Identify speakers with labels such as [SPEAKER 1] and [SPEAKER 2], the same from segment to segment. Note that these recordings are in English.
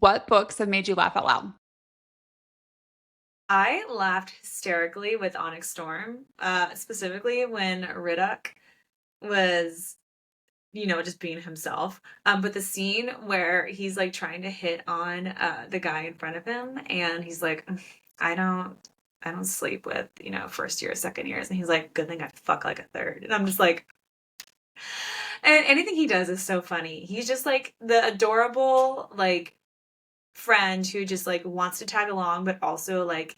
[SPEAKER 1] What books have made you laugh out loud?
[SPEAKER 2] I laughed hysterically with Onyx Storm, specifically when Riddock was, just being himself. But the scene where he's like trying to hit on the guy in front of him, and he's like, I don't, I don't sleep with first year, second years, and he's like, good thing I fuck like a third, and I'm just like, and anything he does is so funny. He's just like the adorable like friend who just like wants to tag along, but also like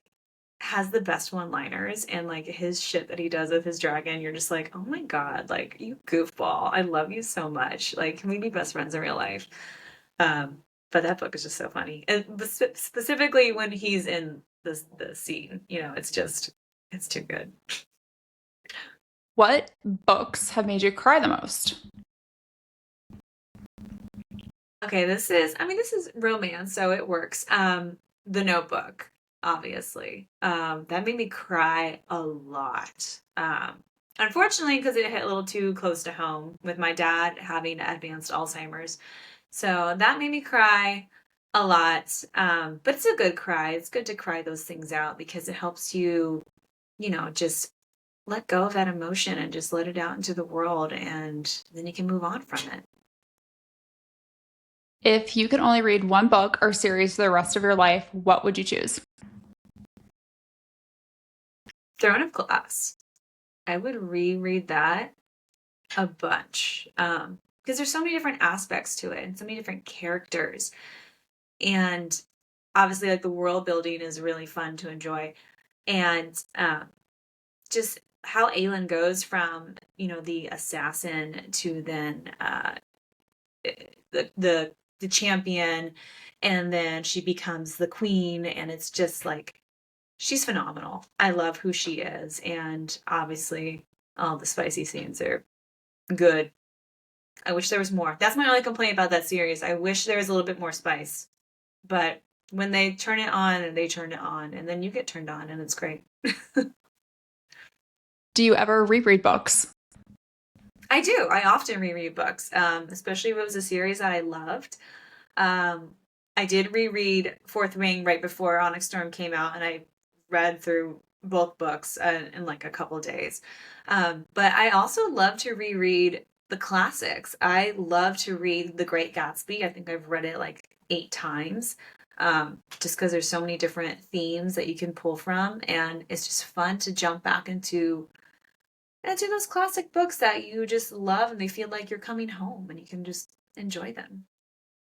[SPEAKER 2] has the best one-liners and like his shit that he does with his dragon. You're just like, oh my God, like you goofball. I love you so much. Like, can we be best friends in real life? Um, but that book is just so funny. And specifically when he's in the scene, it's too good.
[SPEAKER 1] What books have made you cry the most?
[SPEAKER 2] Okay, this is romance, so it works. The Notebook, obviously. That made me cry a lot. Unfortunately, because it hit a little too close to home with my dad having advanced Alzheimer's. So that made me cry a lot. But it's a good cry. It's good to cry those things out because it helps you, just let go of that emotion and just let it out into the world, and then you can move on from it.
[SPEAKER 1] If you could only read one book or series for the rest of your life, what would you choose?
[SPEAKER 2] Throne of Glass. I would reread that a bunch, because there's so many different aspects to it and so many different characters, and obviously, like, the world building is really fun to enjoy, and, just how Aelin goes from, the assassin to then, the champion, and then she becomes the queen, and it's just, like, she's phenomenal. I love who she is, and obviously, all the spicy scenes are good. I wish there was more. That's my only complaint about that series. I wish there was a little bit more spice. But when they turn it on and they turn it on, and then you get turned on, and it's great.
[SPEAKER 1] Do you ever reread books?
[SPEAKER 2] I do. I often reread books, especially if it was a series that I loved. Um, I did reread Fourth Wing right before Onyx Storm came out, and I read through both books in like a couple days. But I also love to reread the classics. I love to read The Great Gatsby. I think I've read it like 8 times. Just because there's so many different themes that you can pull from, and it's just fun to jump back into those classic books that you just love, and they feel like you're coming home, and you can just enjoy them.